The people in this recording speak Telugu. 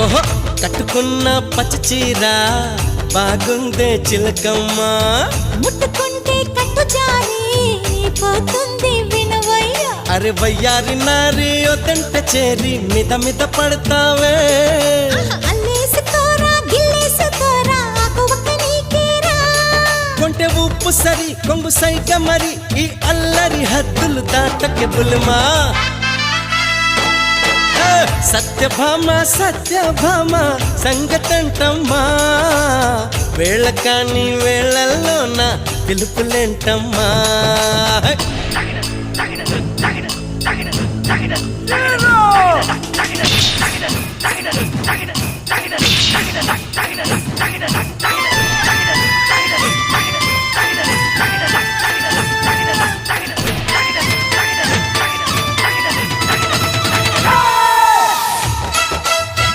ఓహో కట్టుకున్న పచ్చ చీర బాగుందే చిలకమ్మ ముట్టుకుంటే కట్టు జారి పోతుంది వినవయ్య అరే వయ్యారి నారి ఒదంట చేరి మిద మిద పడతావే అల్లేసుకోరా గిల్లేసుకోరా ఆకువక్క నీకేరా కొంటె ఉప్పు సరి కొంగు సైగ మరి ఈ అల్లరి హద్దులు దాటకే బుల్మా సత్యభామ సంగతంటమ్మా వేళ కాని వేళల్లోన పిలుపులేంటమ్మా